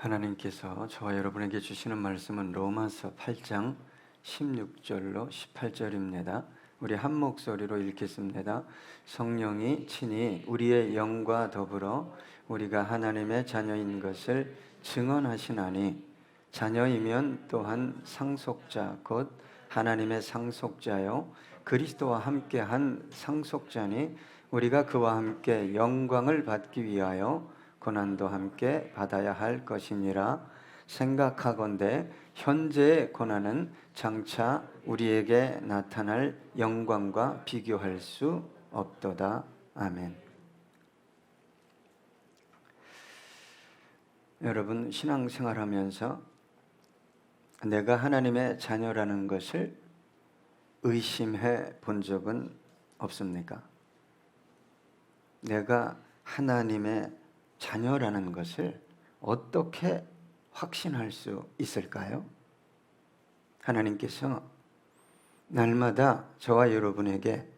하나님께서 저와 여러분에게 주시는 말씀은 로마서 8장 16절로 18절입니다. 우리 한 목소리로 읽겠습니다. 성령이 친히 우리의 영과 더불어 우리가 하나님의 자녀인 것을 증언하시나니 자녀이면 또한 상속자 곧 하나님의 상속자요 그리스도와 함께한 상속자니 우리가 그와 함께 영광을 받기 위하여 고난도 함께 받아야 할 것이니라. 생각하건대 현재의 고난은 장차 우리에게 나타날 영광과 비교할 수 없도다. 아멘. 여러분, 신앙생활하면서 내가 하나님의 자녀라는 것을 의심해 본 적은 없습니까? 내가 하나님의 자녀라는 것을 어떻게 확신할 수 있을까요? 하나님께서 날마다 저와 여러분에게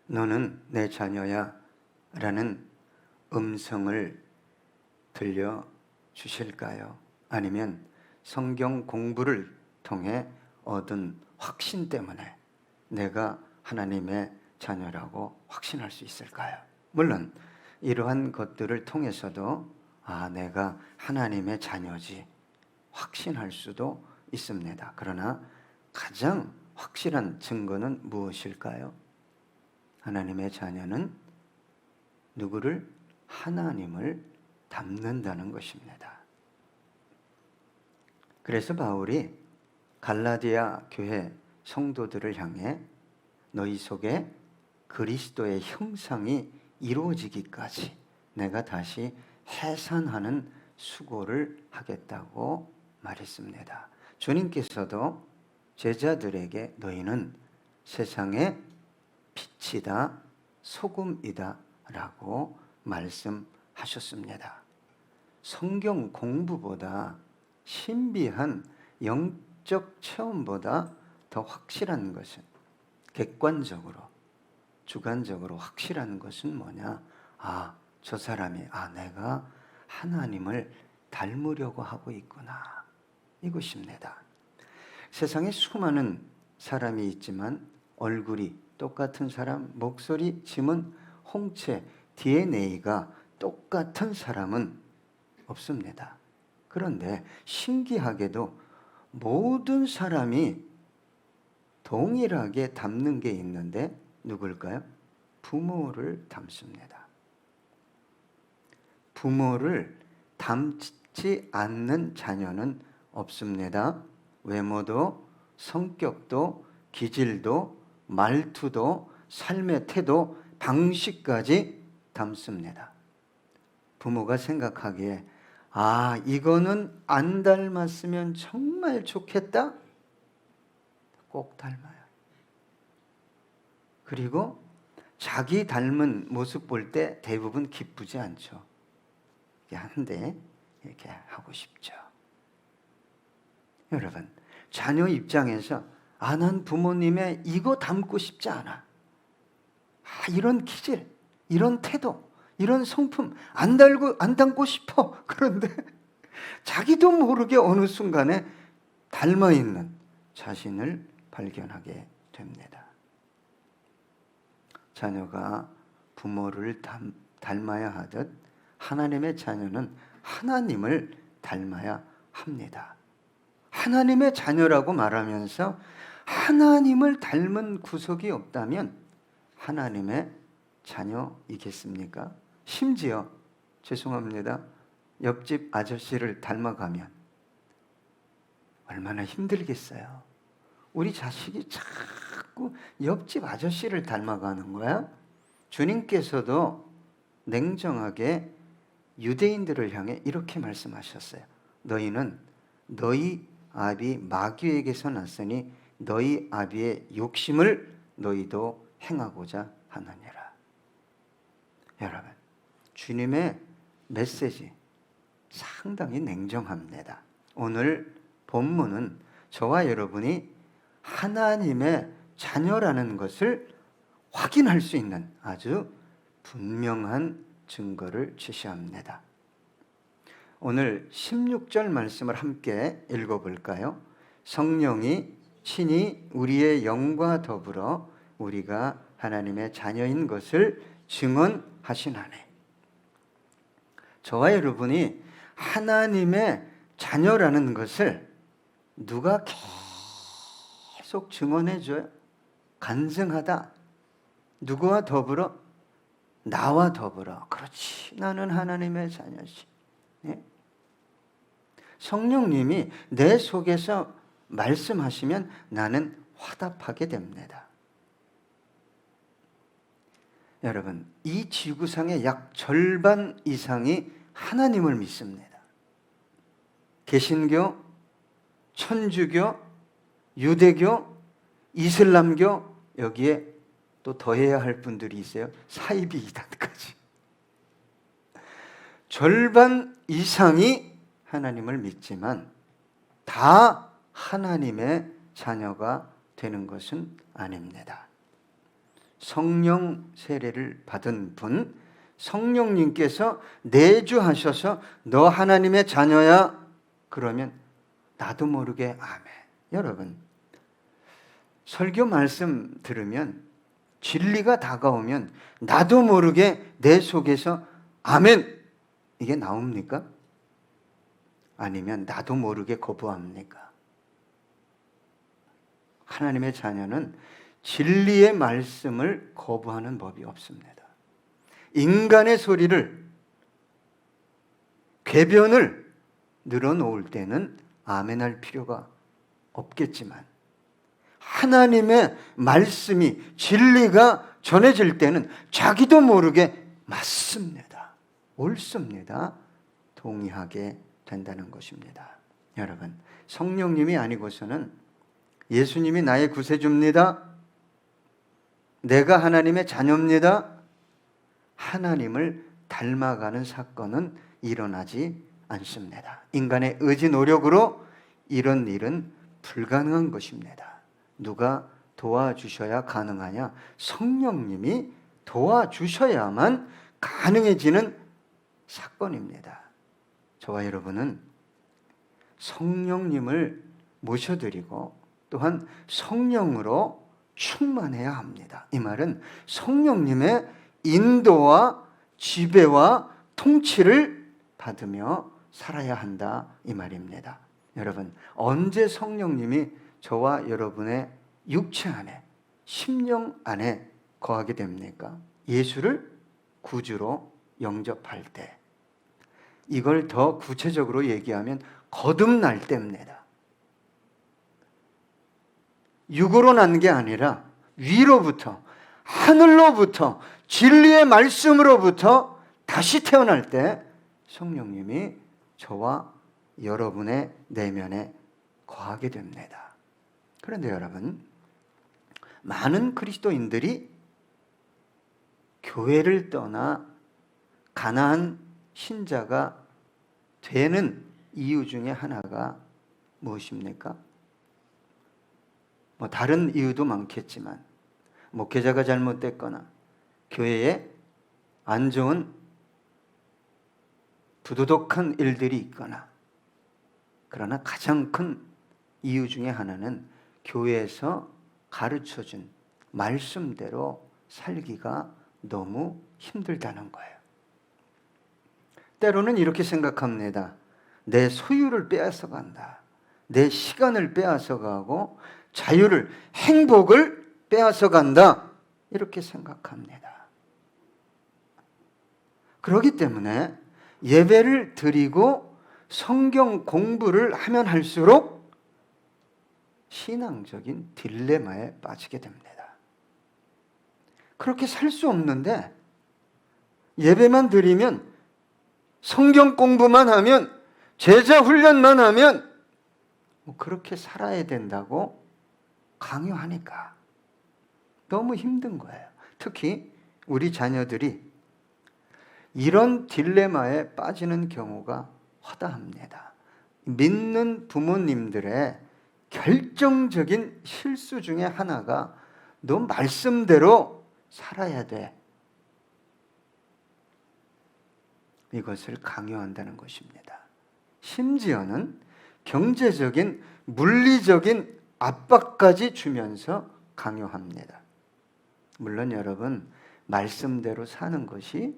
너는 내 자녀야 라는 음성을 들려주실까요? 아니면 성경 공부를 통해 얻은 확신 때문에 내가 하나님의 자녀라고 확신할 수 있을까요? 물론 이러한 것들을 통해서도 내가 하나님의 자녀지 확신할 수도 있습니다. 그러나 가장 확실한 증거는 무엇일까요? 하나님의 자녀는 누구를? 하나님을 닮는다는 것입니다. 그래서 바울이 갈라디아 교회 성도들을 향해 너희 속에 그리스도의 형상이 이루어지기까지 내가 다시 해산하는 수고를 하겠다고 말했습니다. 주님께서도 제자들에게 너희는 세상의 빛이다, 소금이다 라고 말씀하셨습니다. 성경 공부보다 신비한 영적 체험보다 더 확실한 것은 객관적으로 주관적으로 확실한 것은 뭐냐? 저 사람이 내가 하나님을 닮으려고 하고 있구나. 이것입니다. 세상에 수많은 사람이 있지만 얼굴이 똑같은 사람, 목소리, 지문, 홍채, DNA가 똑같은 사람은 없습니다. 그런데 신기하게도 모든 사람이 동일하게 닮는 게 있는데 누굴까요? 부모를 닮습니다. 부모를 닮지 않는 자녀는 없습니다. 외모도, 성격도, 기질도, 말투도, 삶의 태도, 방식까지 닮습니다. 부모가 생각하기에 이거는 안 닮았으면 정말 좋겠다? 꼭 닮아요. 그리고 자기 닮은 모습 볼 때 대부분 기쁘지 않죠. 한데 이렇게 하고 싶죠. 여러분, 자녀 입장에서 난 부모님의 이거 닮고 싶지 않아. 이런 기질, 이런 태도, 이런 성품 안 닮고 싶어. 그런데 자기도 모르게 어느 순간에 닮아 있는 자신을 발견하게 됩니다. 자녀가 부모를 닮아야 하듯 하나님의 자녀는 하나님을 닮아야 합니다. 하나님의 자녀라고 말하면서 하나님을 닮은 구석이 없다면 하나님의 자녀이겠습니까? 심지어 죄송합니다. 옆집 아저씨를 닮아가면 얼마나 힘들겠어요. 우리 자식이 자꾸 옆집 아저씨를 닮아가는 거야. 주님께서도 냉정하게 유대인들을 향해 이렇게 말씀하셨어요. 너희는 너희 아비 마귀에게서 났으니 너희 아비의 욕심을 너희도 행하고자 하느니라. 여러분, 주님의 메시지 상당히 냉정합니다. 오늘 본문은 저와 여러분이 하나님의 자녀라는 것을 확인할 수 있는 아주 분명한 증거를 제시합니다. 오늘 16절 말씀을 함께 읽어볼까요? 성령이 친히 우리의 영과 더불어 우리가 하나님의 자녀인 것을 증언하시나니. 저와 여러분이 하나님의 자녀라는 것을 누가 계속 증언해줘요? 간증하다. 누구와 더불어? 나와 더불어. 그렇지, 나는 하나님의 자녀지. 네? 성령님이 내 속에서 말씀하시면 나는 화답하게 됩니다. 여러분, 이 지구상의 약 절반 이상이 하나님을 믿습니다. 개신교, 천주교, 유대교, 이슬람교, 여기에 또 더해야 할 분들이 있어요. 사이비 이단까지. 절반 이상이 하나님을 믿지만 다 하나님의 자녀가 되는 것은 아닙니다. 성령 세례를 받은 분, 성령님께서 내주하셔서 너 하나님의 자녀야, 그러면 나도 모르게 아멘. 여러분, 설교 말씀 들으면, 진리가 다가오면 나도 모르게 내 속에서 아멘, 이게 나옵니까? 아니면 나도 모르게 거부합니까? 하나님의 자녀는 진리의 말씀을 거부하는 법이 없습니다. 인간의 소리를, 궤변을 늘어놓을 때는 아멘할 필요가 없겠지만 하나님의 말씀이, 진리가 전해질 때는 자기도 모르게 맞습니다, 옳습니다, 동의하게 된다는 것입니다. 여러분, 성령님이 아니고서는 예수님이 나의 구세주입니다, 내가 하나님의 자녀입니다, 하나님을 닮아가는 사건은 일어나지 않습니다. 인간의 의지 노력으로 이런 일은 불가능한 것입니다. 누가 도와주셔야 가능하냐? 성령님이 도와주셔야만 가능해지는 사건입니다. 저와 여러분은 성령님을 모셔드리고 또한 성령으로 충만해야 합니다. 이 말은 성령님의 인도와 지배와 통치를 받으며 살아야 한다, 이 말입니다. 여러분, 언제 성령님이 저와 여러분의 육체 안에, 심령 안에 거하게 됩니까? 예수를 구주로 영접할 때. 이걸 더 구체적으로 얘기하면 거듭날 때입니다. 육으로 난 게 아니라 위로부터, 하늘로부터, 진리의 말씀으로부터 다시 태어날 때 성령님이 저와 여러분의 내면에 거하게 됩니다. 그런데 여러분, 많은 그리스도인들이 교회를 떠나 가난한 신자가 되는 이유 중에 하나가 무엇입니까? 다른 이유도 많겠지만 목회자가 잘못됐거나 교회에 안 좋은 부도덕한 일들이 있거나, 그러나 가장 큰 이유 중에 하나는 교회에서 가르쳐준 말씀대로 살기가 너무 힘들다는 거예요. 때로는 이렇게 생각합니다. 내 소유를 빼앗아 간다, 내 시간을 빼앗아 가고 자유를, 행복을 빼앗아 간다, 이렇게 생각합니다. 그렇기 때문에 예배를 드리고 성경 공부를 하면 할수록 신앙적인 딜레마에 빠지게 됩니다. 그렇게 살 수 없는데 예배만 드리면, 성경 공부만 하면, 제자 훈련만 하면 그렇게 살아야 된다고 강요하니까 너무 힘든 거예요. 특히 우리 자녀들이 이런 딜레마에 빠지는 경우가 허다합니다. 믿는 부모님들의 결정적인 실수 중에 하나가 너 말씀대로 살아야 돼, 이것을 강요한다는 것입니다. 심지어는 경제적인, 물리적인 압박까지 주면서 강요합니다. 물론 여러분, 말씀대로 사는 것이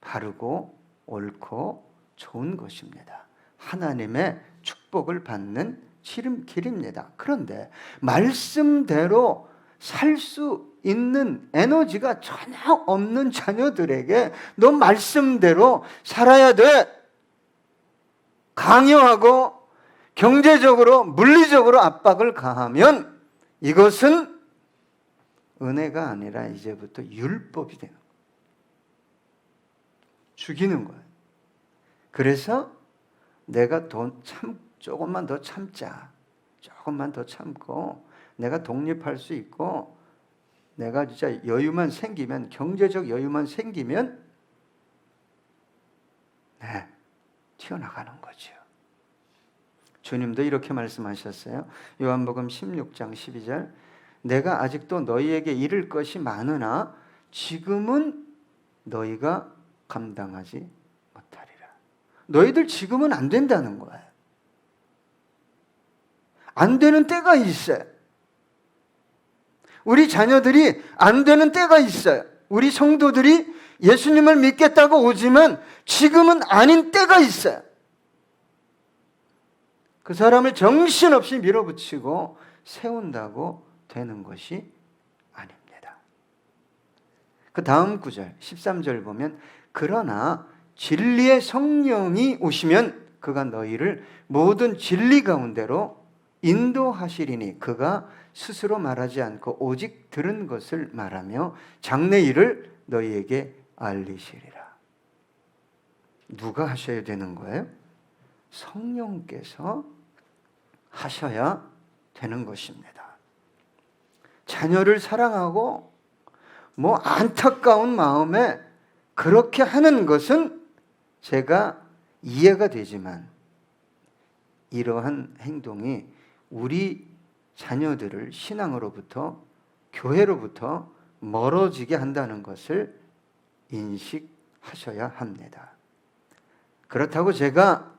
바르고 옳고 좋은 것입니다. 하나님의 축복을 받는 지름길입니다. 그런데 말씀대로 살 수 있는 에너지가 전혀 없는 자녀들에게 너 말씀대로 살아야 돼, 강요하고 경제적으로, 물리적으로 압박을 가하면 이것은 은혜가 아니라 이제부터 율법이 되는 거예요. 죽이는 거예요. 그래서 내가 조금만 더 참자. 조금만 더 참고 내가 독립할 수 있고 내가 진짜 여유만 생기면, 경제적 여유만 생기면 튀어나가는 거죠. 주님도 이렇게 말씀하셨어요. 요한복음 16장 12절, 내가 아직도 너희에게 이를 것이 많으나 지금은 너희가 감당하지 못하리라. 너희들 지금은 안 된다는 거예요. 안 되는 때가 있어요. 우리 자녀들이 안 되는 때가 있어요. 우리 성도들이 예수님을 믿겠다고 오지만 지금은 아닌 때가 있어요. 그 사람을 정신없이 밀어붙이고 세운다고 되는 것이 아닙니다. 그 다음 구절 13절 보면, 그러나 진리의 성령이 오시면 그가 너희를 모든 진리 가운데로 인도하시리니 그가 스스로 말하지 않고 오직 들은 것을 말하며 장래 일을 너희에게 알리시리라. 누가 하셔야 되는 거예요? 성령께서 하셔야 되는 것입니다. 자녀를 사랑하고 안타까운 마음에 그렇게 하는 것은 제가 이해가 되지만, 이러한 행동이 우리 자녀들을 신앙으로부터, 교회로부터 멀어지게 한다는 것을 인식하셔야 합니다. 그렇다고 제가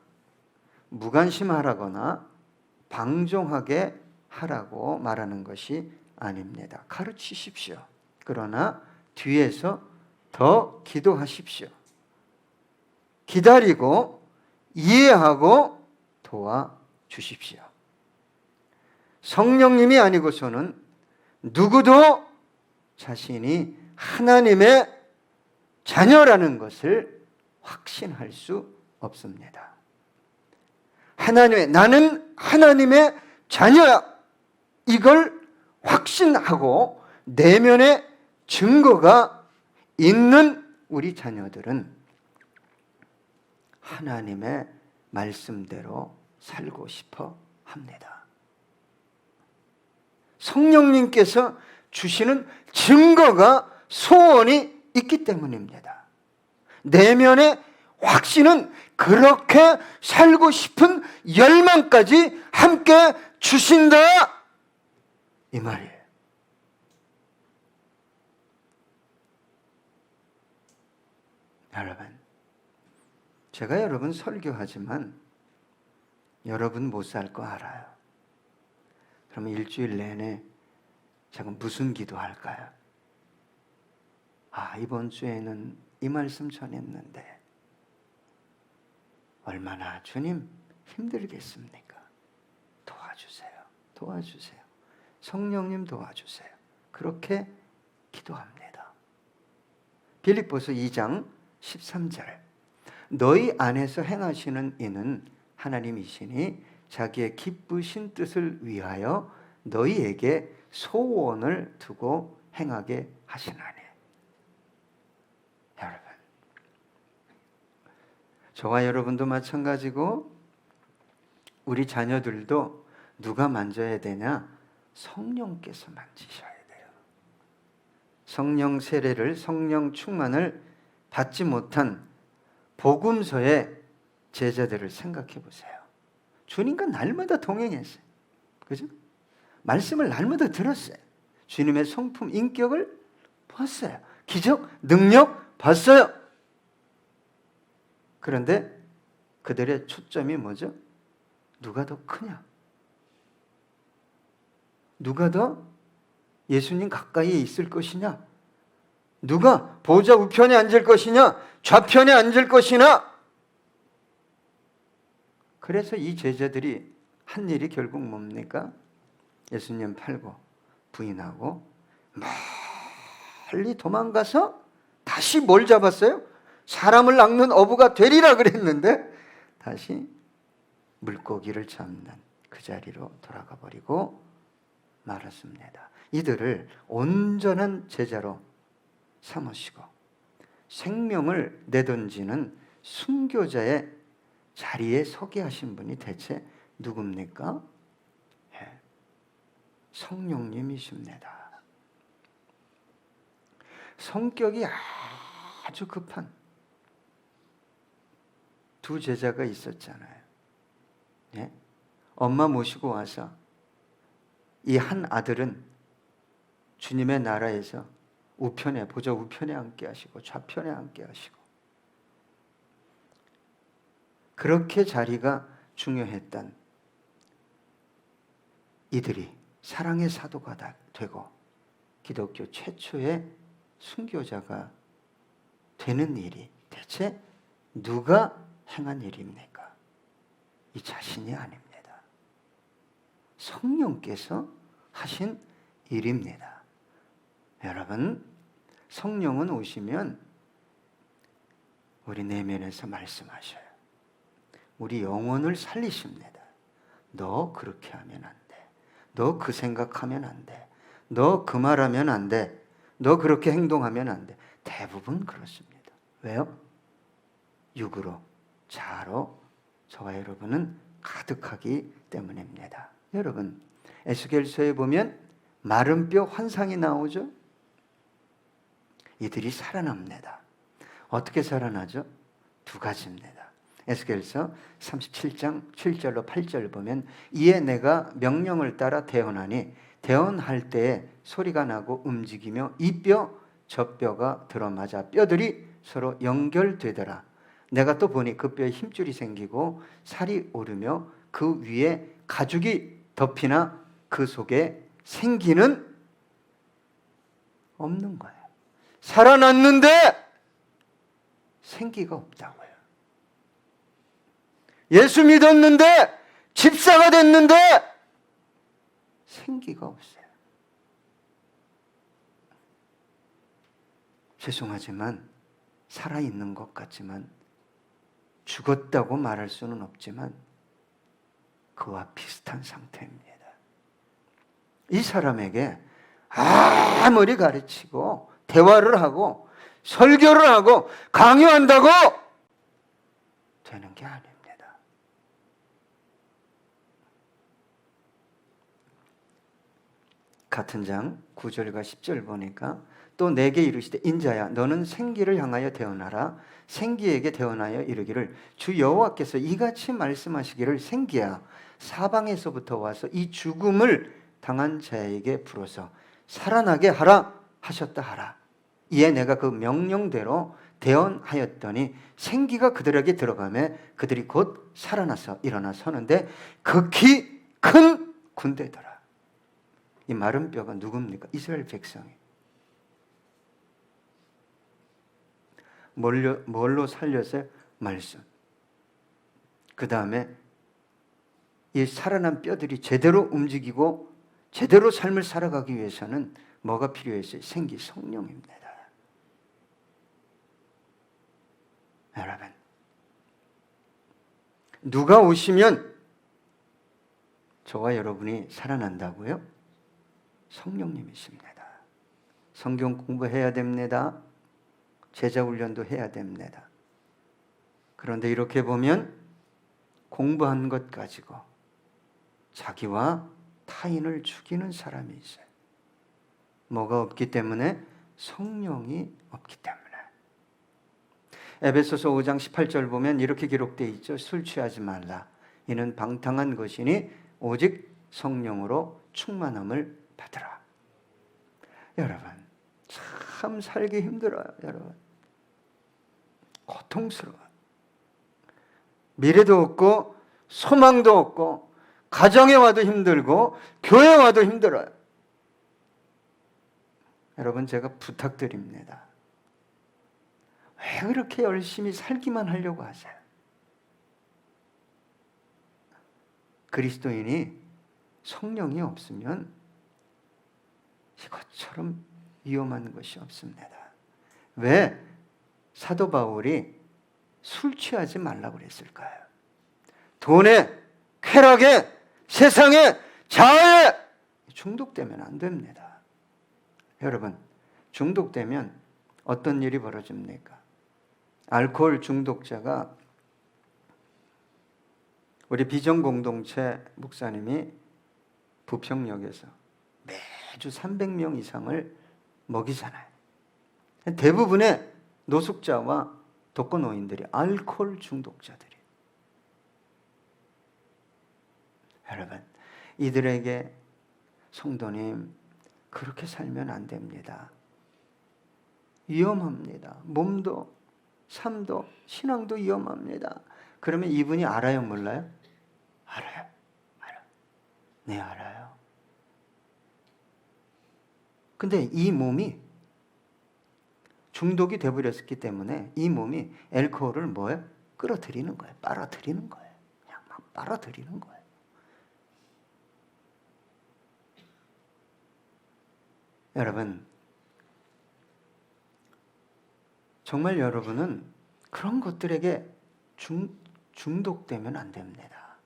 무관심하라거나 방종하게 하라고 말하는 것이 아닙니다. 가르치십시오. 그러나 뒤에서 더 기도하십시오. 기다리고 이해하고 도와주십시오. 성령님이 아니고서는 누구도 자신이 하나님의 자녀라는 것을 확신할 수 없습니다. 나는 하나님의 자녀야, 이걸 확신하고 내면의 증거가 있는 우리 자녀들은 하나님의 말씀대로 살고 싶어 합니다. 성령님께서 주시는 증거가, 소원이 있기 때문입니다. 내면의 확신은 그렇게 살고 싶은 열망까지 함께 주신다, 이 말이에요. 여러분, 제가 여러분 설교하지만 여러분 못 살 거 알아요. 그러면 일주일 내내 제가 무슨 기도할까요? 이번 주에는 이 말씀 전했는데 얼마나 주님 힘들겠습니까? 도와주세요. 도와주세요. 성령님 도와주세요. 그렇게 기도합니다. 빌립보서 2장 13절, 너희 안에서 행하시는 이는 하나님이시니 자기의 기쁘신 뜻을 위하여 너희에게 소원을 두고 행하게 하시나니. 여러분, 저와 여러분도 마찬가지고 우리 자녀들도 누가 만져야 되냐? 성령께서 만지셔야 돼요. 성령 세례를, 성령 충만을 받지 못한 복음서의 제자들을 생각해 보세요. 주님과 날마다 동행했어요. 그죠? 말씀을 날마다 들었어요. 주님의 성품, 인격을 봤어요. 기적, 능력 봤어요. 그런데 그들의 초점이 뭐죠? 누가 더 크냐? 누가 더 예수님 가까이에 있을 것이냐? 누가 보좌 우편에 앉을 것이냐? 좌편에 앉을 것이냐? 그래서 이 제자들이 한 일이 결국 뭡니까? 예수님 팔고 부인하고 멀리 도망가서 다시 뭘 잡았어요? 사람을 낚는 어부가 되리라 그랬는데 다시 물고기를 잡는 그 자리로 돌아가 버리고 말았습니다. 이들을 온전한 제자로 삼으시고 생명을 내던지는 순교자의 자리에 서게 하신 분이 대체 누굽니까? 성령님이십니다. 성격이 아주 급한 두 제자가 있었잖아요. 예? 엄마 모시고 와서 이 한 아들은 주님의 나라에서 우편에, 보좌 우편에 앉게 하시고 좌편에 앉게 하시고 그렇게 자리가 중요했던 이들이 사랑의 사도가 되고 기독교 최초의 순교자가 되는 일이 대체 누가 행한 일입니까? 이 자신이 아닙니다. 성령께서 하신 일입니다. 여러분, 성령은 오시면 우리 내면에서 말씀하셔요. 우리 영혼을 살리십니다. 너 그렇게 하면 안 돼. 너 그 생각하면 안 돼. 너 그 말하면 안 돼. 너 그렇게 행동하면 안 돼. 대부분 그렇습니다. 왜요? 육으로, 자아로 저와 여러분은 가득하기 때문입니다. 여러분, 에스겔서에 보면 마른 뼈 환상이 나오죠? 이들이 살아납니다. 어떻게 살아나죠? 두 가지입니다. 에스겔서 37장 7절로 8절 보면 이에 내가 명령을 따라 대언하니 대언할 때에 소리가 나고 움직이며 이 뼈 저 뼈가 들어맞아 뼈들이 서로 연결되더라. 내가 또 보니 그 뼈에 힘줄이 생기고 살이 오르며 그 위에 가죽이 덮이나 그 속에 생기는 없는 거예요. 살아났는데 생기가 없다고요. 예수 믿었는데 집사가 됐는데 생기가 없어요. 죄송하지만 살아있는 것 같지만 죽었다고 말할 수는 없지만 그와 비슷한 상태입니다. 이 사람에게 아무리 가르치고 대화를 하고 설교를 하고 강요한다고 되는 게 아닙니다. 같은 장 9절과 10절 보니까 또 내게 이르시되 인자야 너는 생기를 향하여 대언하라. 생기에게 대언하여 이르기를 주 여호와께서 이같이 말씀하시기를 생기야 사방에서부터 와서 이 죽음을 당한 자에게 불어서 살아나게 하라 하셨다 하라. 이에 내가 그 명령대로 대언하였더니 생기가 그들에게 들어가매 그들이 곧 살아나서 일어나 서는데 극히 큰 군대더라. 이 마른 뼈가 누굽니까? 이스라엘 백성이. 뭘로 살렸어요? 말씀. 그 다음에 이 살아난 뼈들이 제대로 움직이고 제대로 삶을 살아가기 위해서는 뭐가 필요했어요? 생기, 성령입니다. 여러분, 누가 오시면 저와 여러분이 살아난다고요? 성령님이십니다. 성경 공부해야 됩니다. 제자 훈련도 해야 됩니다. 그런데 이렇게 보면 공부한 것 가지고 자기와 타인을 죽이는 사람이 있어요. 뭐가 없기 때문에? 성령이 없기 때문에. 에베소서 5장 18절 보면 이렇게 기록되어 있죠. 술 취하지 말라. 이는 방탕한 것이니 오직 성령으로 충만함을 받으라. 여러분, 참 살기 힘들어요. 여러분, 고통스러워요. 미래도 없고 소망도 없고 가정에 와도 힘들고 교회 와도 힘들어요. 여러분, 제가 부탁드립니다. 왜 그렇게 열심히 살기만 하려고 하세요? 그리스도인이 성령이 없으면 이것처럼 위험한 것이 없습니다. 왜 사도 바울이 술 취하지 말라고 그랬을까요? 돈에, 쾌락에, 세상에, 자아에 중독되면 안 됩니다. 여러분, 중독되면 어떤 일이 벌어집니까? 알코올 중독자가 우리 비전공동체 목사님이 부평역에서 매주 300명 이상을 먹이잖아요. 대부분의 노숙자와 독거노인들이 알코올 중독자들이. 여러분, 이들에게 성도님, 그렇게 살면 안 됩니다. 위험합니다. 몸도, 삶도, 신앙도 위험합니다. 그러면 이분이 알아요, 몰라요? 알아요. 네, 알아요. 근데 이 몸이 중독이 되어버렸기 때문에 이 몸이 알코올을 뭐예요? 끌어들이는 거예요. 빨아들이는 거예요. 그냥 막 빨아들이는 거예요. 여러분, 정말 여러분은 그런 것들에게 중독되면 안 됩니다.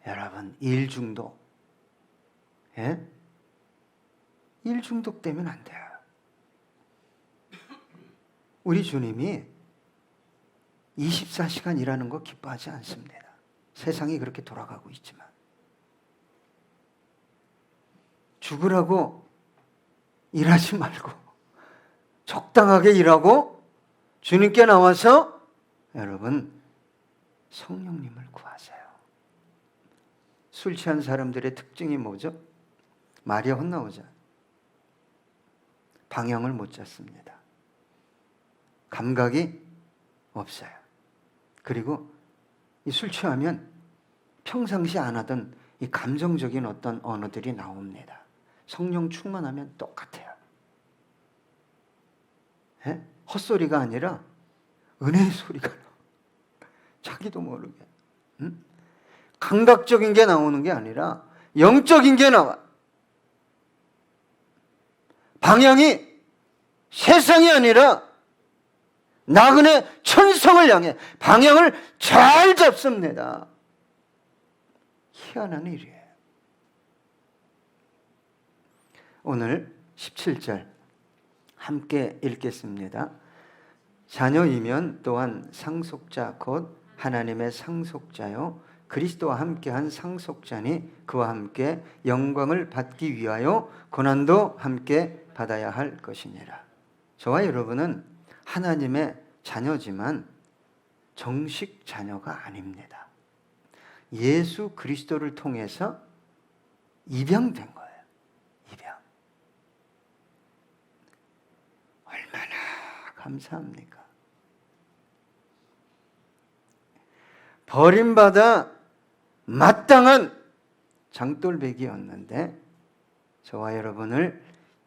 여러분, 일 중독. 예? 일 중독되면 안 돼요. 우리 주님이 24시간 일하는 거 기뻐하지 않습니다. 세상이 그렇게 돌아가고 있지만. 죽으라고 일하지 말고 적당하게 일하고 주님께 나와서 여러분 성령님을 구하세요. 술 취한 사람들의 특징이 뭐죠? 말이 헛나오죠. 방향을 못 잡습니다. 감각이 없어요. 그리고 이 술 취하면 평상시 안 하던 이 감정적인 어떤 언어들이 나옵니다. 성령 충만하면 똑같아요. 예? 헛소리가 아니라 은혜의 소리가 나와요. 자기도 모르게. 응? 감각적인 게 나오는 게 아니라 영적인 게 나와. 방향이 세상이 아니라 나그네 천성을 향해 방향을 잘 잡습니다. 희한한 일이에요. 오늘 17절 함께 읽겠습니다. 자녀이면 또한 상속자 곧 하나님의 상속자요 그리스도와 함께한 상속자니 그와 함께 영광을 받기 위하여 고난도 함께 받아야 할 것이니라. 저와 여러분은 하나님의 자녀지만 정식 자녀가 아닙니다. 예수 그리스도를 통해서 입양된 거예요. 입양. 얼마나 감사합니까? 버림받아 마땅한 장돌배기였는데 저와 여러분을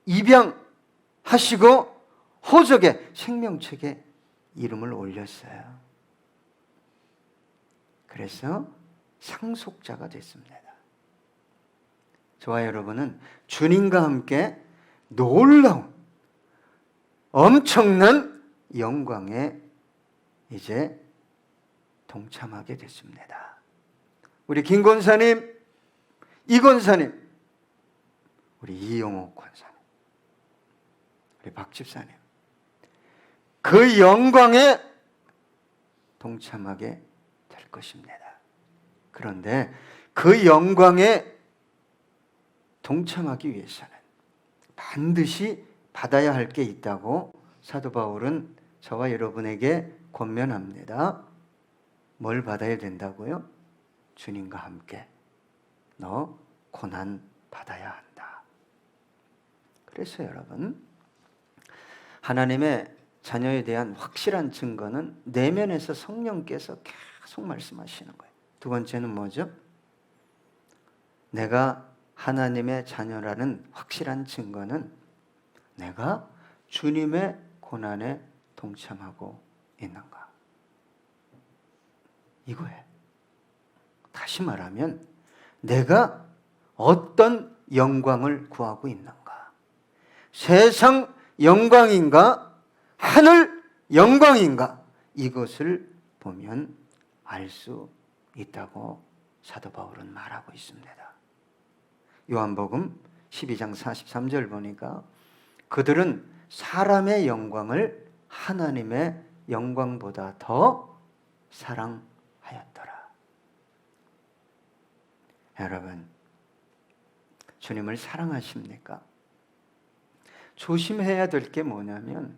입양하시고 호적의 생명책에 이름을 올렸어요. 그래서 상속자가 됐습니다. 저와 여러분은 주님과 함께 놀라운 엄청난 영광에 이제 동참하게 됐습니다. 우리 김 권사님, 이 권사님, 우리 이용옥 권사님, 우리 박 집사님, 그 영광에 동참하게 될 것입니다. 그런데 그 영광에 동참하기 위해서는 반드시 받아야 할 게 있다고 사도 바울은 저와 여러분에게 권면합니다. 뭘 받아야 된다고요? 주님과 함께 너 고난 받아야 한다. 그래서 여러분, 하나님의 자녀에 대한 확실한 증거는 내면에서 성령께서 계속 말씀하시는 거예요. 두 번째는 뭐죠? 내가 하나님의 자녀라는 확실한 증거는 내가 주님의 고난에 동참하고 있는가? 이거예요. 다시 말하면 내가 어떤 영광을 구하고 있는가? 세상 영광인가? 하늘 영광인가? 이것을 보면 알 수 있다고 사도 바울은 말하고 있습니다. 요한복음 12장 43절 보니까 그들은 사람의 영광을 하나님의 영광보다 더 사랑하였더라. 여러분, 주님을 사랑하십니까? 조심해야 될 게 뭐냐면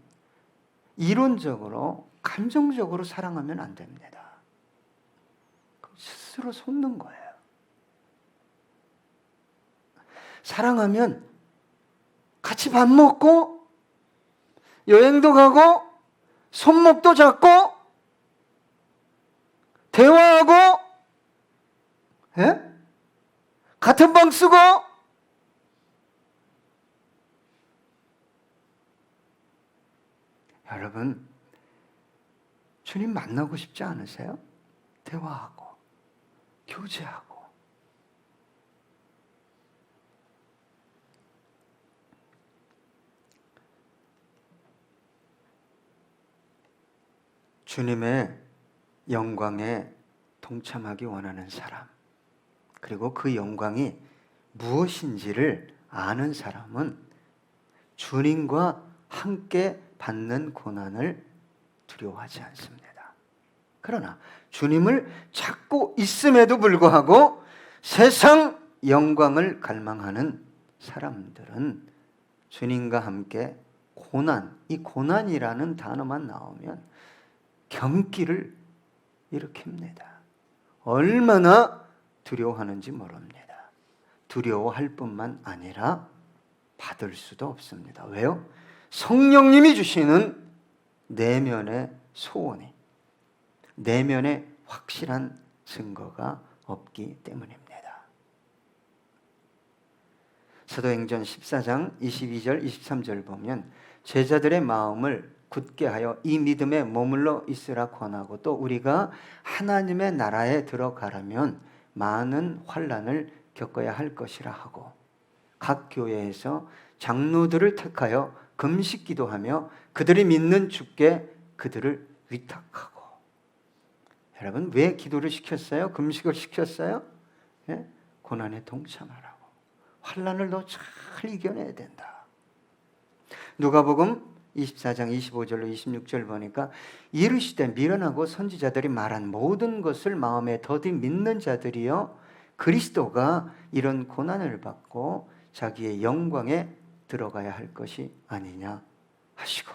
이론적으로 감정적으로 사랑하면 안 됩니다. 스스로 속는 거예요. 사랑하면 같이 밥 먹고 여행도 가고 손목도 잡고 대화하고, 예? 같은 방 쓰고, 여러분 주님 만나고 싶지 않으세요? 대화하고 교제하고. 주님의 영광에 동참하기 원하는 사람, 그리고 그 영광이 무엇인지를 아는 사람은 주님과 함께 받는 고난을 두려워하지 않습니다. 그러나 주님을 찾고 있음에도 불구하고 세상 영광을 갈망하는 사람들은 주님과 함께 고난, 이 고난이라는 단어만 나오면 경기를 일으킵니다. 얼마나 두려워하는지 모릅니다. 두려워할 뿐만 아니라 받을 수도 없습니다. 왜요? 성령님이 주시는 내면의 소원이, 내면의 확실한 증거가 없기 때문입니다. 사도행전 14장 22절 23절 보면 제자들의 마음을 굳게 하여 이 믿음에 머물러 있으라 권하고, 또 우리가 하나님의 나라에 들어가려면 많은 환난을 겪어야 할 것이라 하고, 각 교회에서 장로들을 택하여 금식 기도하며 그들이 믿는 주께 그들을 위탁하고. 여러분, 왜 기도를 시켰어요? 금식을 시켰어요? 예? 고난에 동참하라고. 환난을 너 잘 이겨내야 된다. 누가복음 24장 25절로 26절 보니까 이르시되 미련하고 선지자들이 말한 모든 것을 마음에 더디 믿는 자들이여 그리스도가 이런 고난을 받고 자기의 영광에 들어가야 할 것이 아니냐 하시고.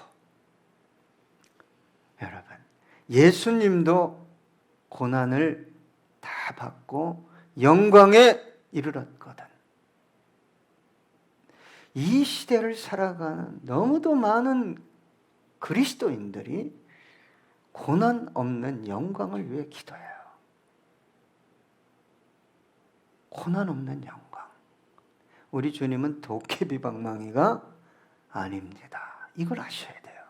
여러분, 예수님도 고난을 다 받고 영광에 이르렀거든. 이 시대를 살아가는 너무도 많은 그리스도인들이 고난 없는 영광을 위해 기도해요. 고난 없는 영광. 우리 주님은 도깨비방망이가 아닙니다. 이걸 아셔야 돼요.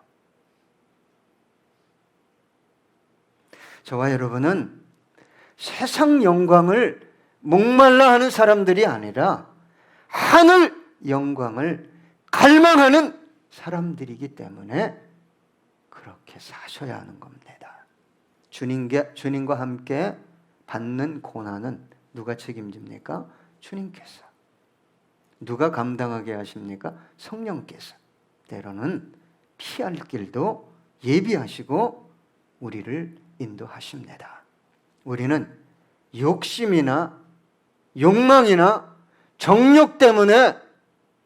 저와 여러분은 세상 영광을 목말라 하는 사람들이 아니라 하늘 영광을 갈망하는 사람들이기 때문에 그렇게 사셔야 하는 겁니다. 주님과 함께 받는 고난은 누가 책임집니까? 주님께서. 누가 감당하게 하십니까? 성령께서. 때로는 피할 길도 예비하시고 우리를 인도하십니다. 우리는 욕심이나 욕망이나 정욕 때문에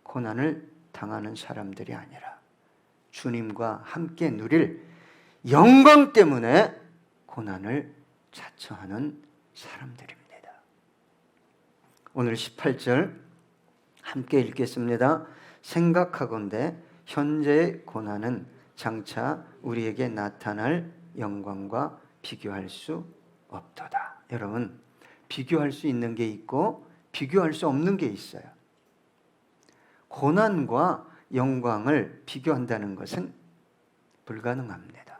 고난을 당하는 사람들이 아니라 주님과 함께 누릴 영광 때문에 고난을 자처하는 사람들입니다. 오늘 18절 함께 읽겠습니다. 생각하건대 현재의 고난은 장차 우리에게 나타날 영광과 비교할 수 없도다. 여러분, 비교할 수 있는 게 있고 비교할 수 없는 게 있어요. 고난과 영광을 비교한다는 것은 불가능합니다.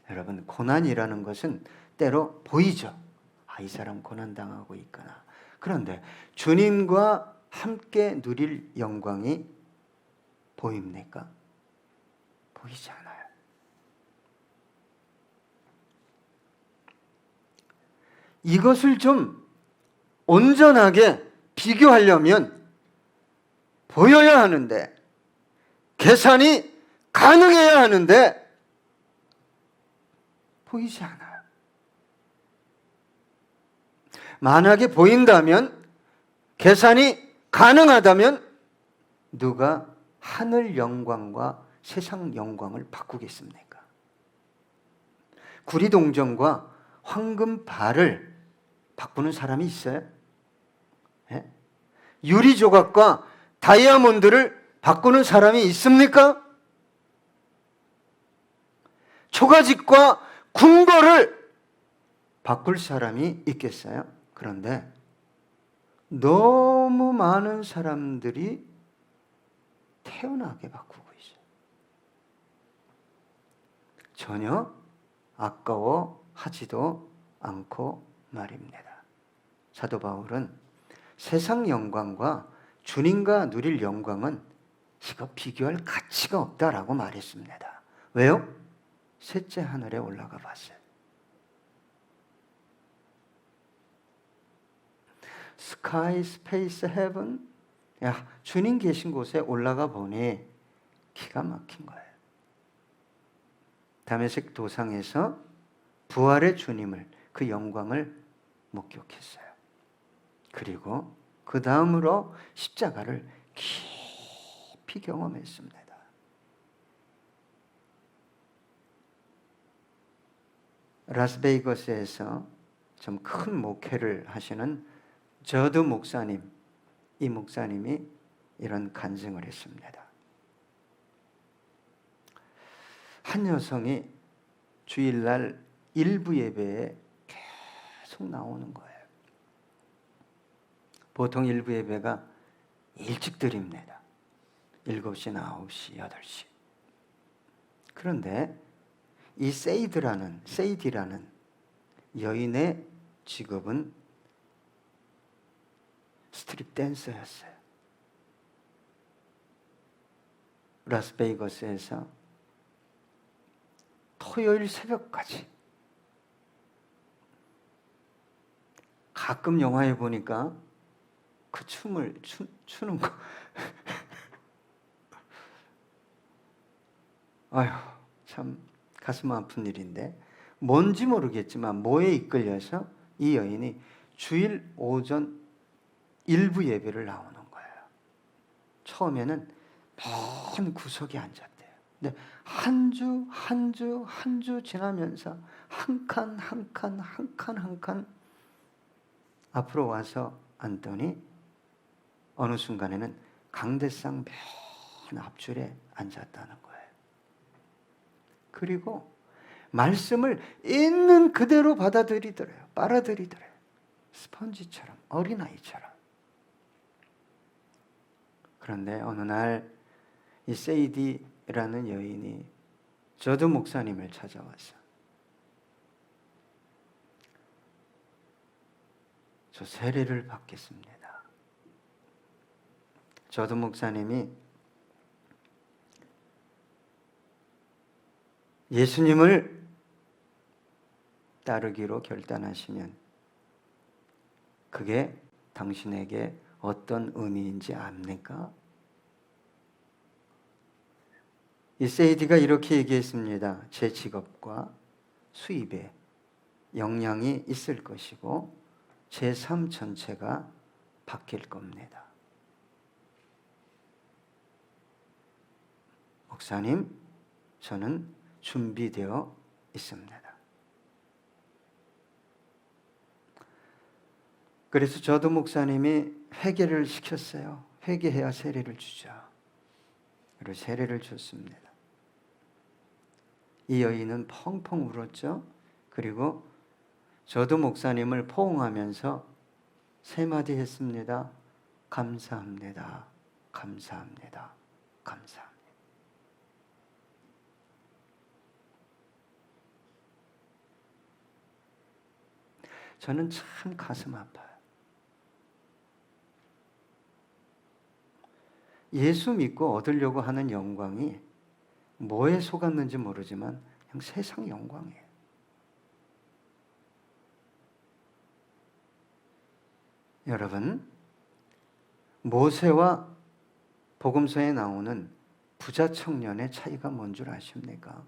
여러분, 고난이라는 것은 때로 보이죠. 이 사람 고난당하고 있구나. 그런데 주님과 함께 누릴 영광이 보입니까? 보이지 않아요. 이것을 좀 온전하게 비교하려면 보여야 하는데, 계산이 가능해야 하는데 보이지 않아요. 만약에 보인다면, 계산이 가능하다면 누가 하늘 영광과 세상 영광을 바꾸겠습니까? 구리동전과 황금발을 바꾸는 사람이 있어요? 예? 유리조각과 다이아몬드를 바꾸는 사람이 있습니까? 초가집과 궁궐을 바꿀 사람이 있겠어요? 그런데 너무 많은 사람들이 태연하게 바꾸고 있어요. 전혀 아까워하지도 않고 말입니다. 사도 바울은 세상 영광과 주님과 누릴 영광은 이거 비교할 가치가 없다라고 말했습니다. 왜요? 셋째 하늘에 올라가 봤어요. 스카이, 스페이스, 헤븐. 주님 계신 곳에 올라가 보니 기가 막힌 거예요. 다메섹 도상에서 부활의 주님을, 그 영광을 목격했어요. 그리고 그 다음으로 십자가를 깊이 경험했습니다. 라스베이거스에서 좀 큰 목회를 하시는 저드 목사님, 이 목사님이 이런 간증을 했습니다. 한 여성이 주일날 일부 예배에 계속 나오는 거예요. 보통 일부 예배가 일찍 드립니다. 7시나 9시, 8시. 그런데 이 세이디라는 여인의 직업은 스트릿 댄서였어요. 라스베이거스에서 토요일 새벽까지. 가끔 영화에 보니까 그 춤을 추는 거. 아휴, 참 가슴 아픈 일인데, 뭔지 모르겠지만 뭐에 이끌려서 이 여인이 주일 오전 일부 예배를 나오는 거예요. 처음에는 먼 구석에 앉았대요. 근데 한 주 지나면서 한 칸 앞으로 와서 앉더니 어느 순간에는 강대상 맨 앞줄에 앉았다는 거예요. 그리고 말씀을 있는 그대로 받아들이더래요. 빨아들이더래요. 스펀지처럼, 어린아이처럼. 그런데 어느 날 이 세이디라는 여인이 저드 목사님을 찾아와서 저 세례를 받겠습니다. 저드 목사님이 예수님을 따르기로 결단하시면 그게 당신에게 어떤 의미인지 압니까? 이 세이디가 이렇게 얘기했습니다. 제 직업과 수입에 영향이 있을 것이고 제 삶 전체가 바뀔 겁니다. 목사님, 저는 준비되어 있습니다. 그래서 저도 목사님이 회개를 시켰어요. 회개해야 세례를 주죠. 그리고 세례를 줬습니다. 이 여인은 펑펑 울었죠. 그리고 저도 목사님을 포옹하면서 세 마디 했습니다. 감사합니다. 감사합니다. 감사합니다. 저는 참 가슴 아파요. 예수 믿고 얻으려고 하는 영광이 뭐에 속았는지 모르지만 그냥 세상 영광이에요. 여러분, 모세와 복음서에 나오는 부자 청년의 차이가 뭔 줄 아십니까?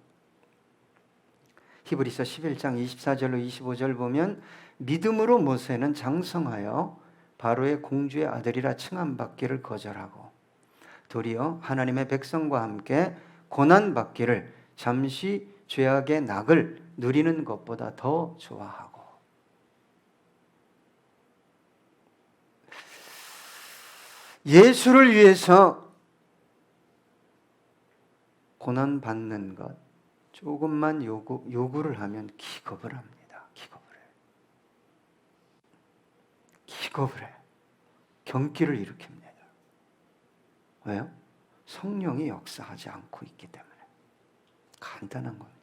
히브리서 11장 24절로 25절 보면 믿음으로 모세는 장성하여 바로의 공주의 아들이라 칭함받기를 거절하고 도리어 하나님의 백성과 함께 고난받기를 잠시 죄악의 낙을 누리는 것보다 더 좋아하고 예수를 위해서 고난받는 것 조금만 요구를 하면 기겁을 합니다. 기겁을 해요. 경기를 일으킵니다. 왜요? 성령이 역사하지 않고 있기 때문에. 간단한 겁니다.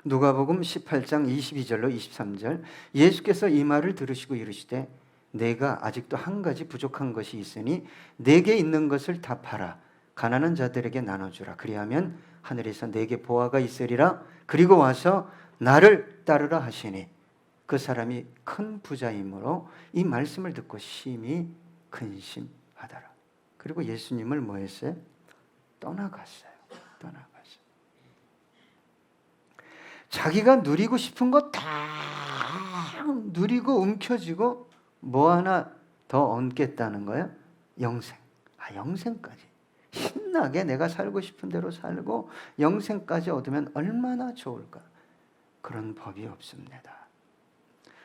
누가복음 18장 22절로 23절 예수께서 이 말을 들으시고 이르시되 내가 아직도 한 가지 부족한 것이 있으니 내게 있는 것을 다 팔아 가난한 자들에게 나눠주라. 그리하면 하늘에서 내게 보화가 있으리라. 그리고 와서 나를 따르라 하시니 그 사람이 큰 부자이므로 이 말씀을 듣고 심히 근심하더라. 그리고 예수님을 뭐 했어요? 떠나갔어요. 자기가 누리고 싶은 거 다 누리고 움켜쥐고 뭐 하나 더 얻겠다는 거예요? 영생. 영생까지. 신나게 내가 살고 싶은 대로 살고 영생까지 얻으면 얼마나 좋을까? 그런 법이 없습니다.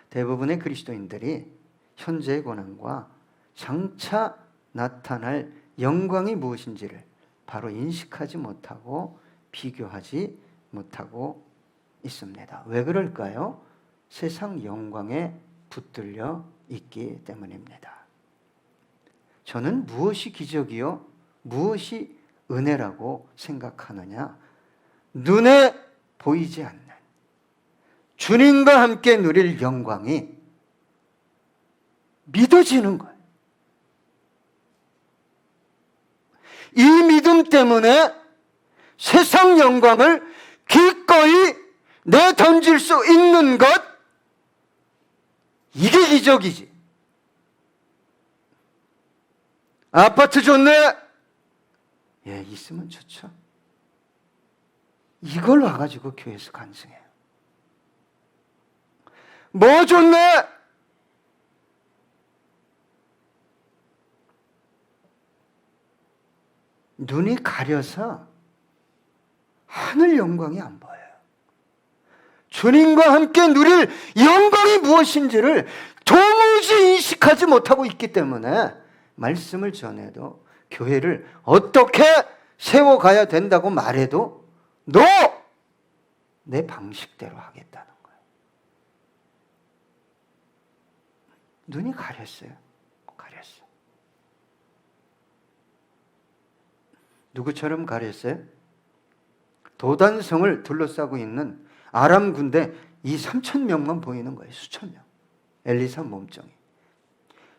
대부분의 그리스도인들이 현재의 고난과 장차 나타날 영광이 무엇인지를 바로 인식하지 못하고 비교하지 못하고 있습니다. 왜 그럴까요? 세상 영광에 붙들려 있기 때문입니다. 저는 무엇이 기적이요? 무엇이 은혜라고 생각하느냐? 눈에 보이지 않는 주님과 함께 누릴 영광이 믿어지는 거예요. 이 믿음 때문에 세상 영광을 기꺼이 내던질 수 있는 것, 이게 기적이지. 아파트 좋네? 예, 있으면 좋죠. 이걸 와가지고 교회에서 간증해요. 뭐 좋네? 눈이 가려서 하늘 영광이 안 보여요. 주님과 함께 누릴 영광이 무엇인지를 도무지 인식하지 못하고 있기 때문에 말씀을 전해도 교회를 어떻게 세워가야 된다고 말해도 너 내 방식대로 하겠다는 거예요. 눈이 가렸어요. 가렸어. 누구처럼 가렸어요? 도단성을 둘러싸고 있는 아람 군대 3,000명만 보이는 거예요. 수천 명. 엘리사 몸종이.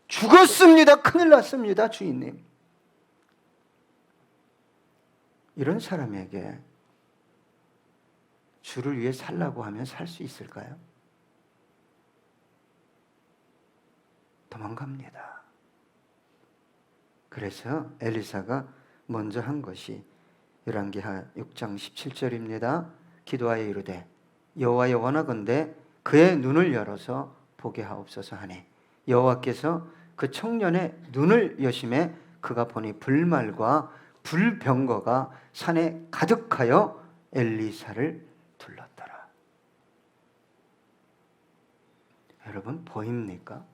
죽었습니다. 큰일 났습니다. 주인님. 이런 사람에게 주를 위해 살라고 하면 살 수 있을까요? 도망갑니다. 그래서 엘리사가 먼저 한 것이 열왕기하 6장 17절입니다. 기도하여 이르되 여호와여 원하건대 그의 눈을 열어서 보게 하옵소서 하니 여호와께서 그 청년의 눈을 여심해 그가 보니 불말과 불병거가 산에 가득하여 엘리사를 둘렀더라. 여러분 보입니까?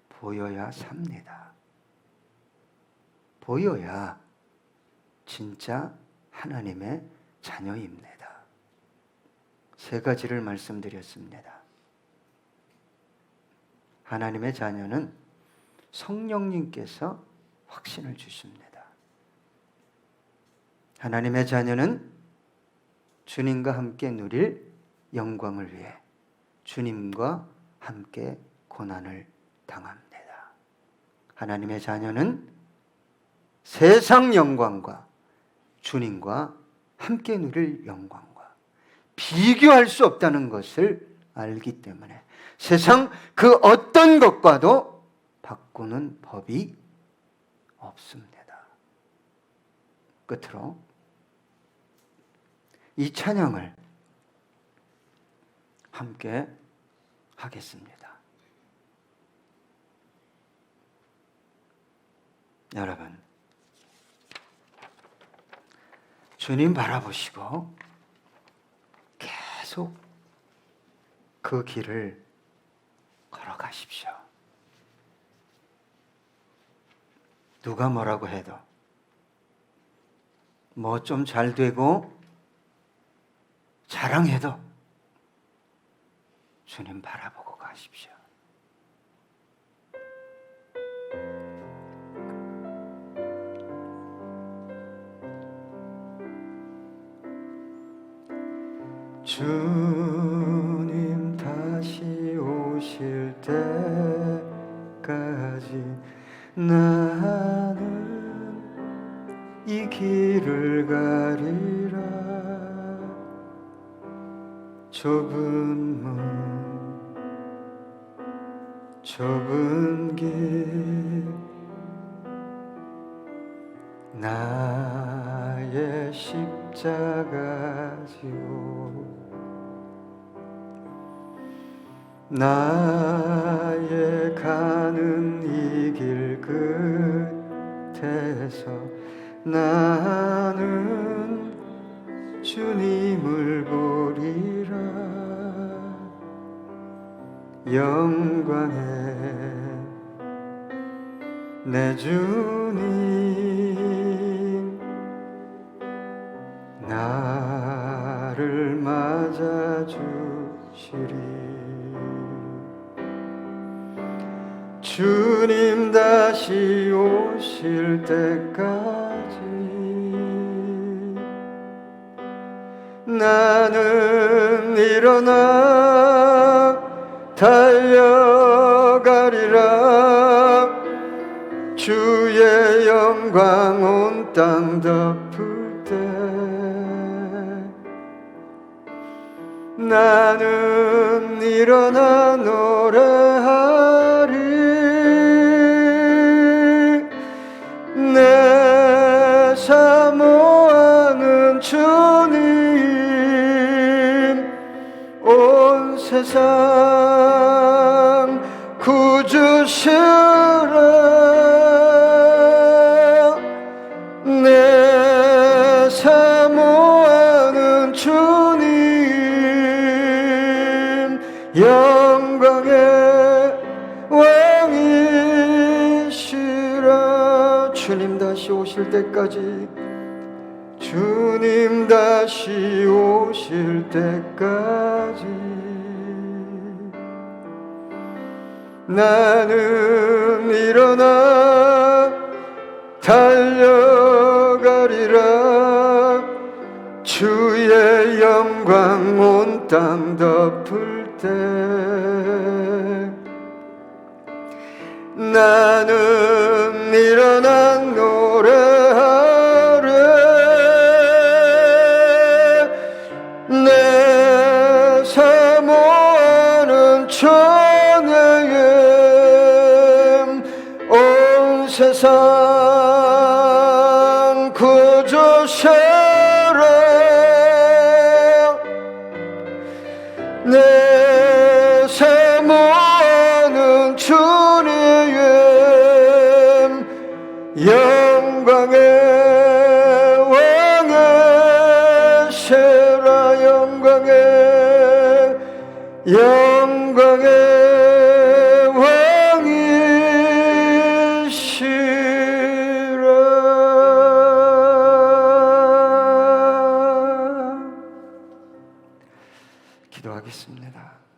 보여야 삽니다. 보여야 진짜 하나님의 자녀입니다. 세 가지를 말씀드렸습니다. 하나님의 자녀는 성령님께서 확신을 주십니다. 하나님의 자녀는 주님과 함께 누릴 영광을 위해 주님과 함께 고난을 당합니다. 하나님의 자녀는 세상 영광과 주님과 함께 누릴 영광과 비교할 수 없다는 것을 알기 때문에 세상 그 어떤 것과도 바꾸는 법이 없습니다. 끝으로 이 찬양을 함께 하겠습니다. 여러분, 주님 바라보시고 계속 그 길을 걸어가십시오. 누가 뭐라고 해도 뭐 좀 잘 되고 자랑해도 주님 바라보고 가십시오. 주님 다시 오실 때까지 나는 이 길을 가리라. 좁은 문, 좁은 길, 나의 십자가 지고 나의 가는 이 길 끝에서 나는 주님을 보리라. 영광의 내 주님 나를 맞아주시리. 주님 다시 오실 때까지 나는 일어나 달려가리라. 주의 영광 온 땅 덮을 때 나는 일어나 노래하리. 내 사모하는 주님 온 세상 구주시라. 내 사모하는 주님 영광의 왕이시라. 주님 다시 오실 때까지 주님 다시 오실 때까지 나는 일어나 달려가리라. 주의 영광 온 땅 덮을 때 나는 일어나 노래하리. 내 사모하는 주님 온 세상 구주시라. 내 사모하는 주님 영광의 왕이시라. 영광의 왕이시라. 기도하겠습니다.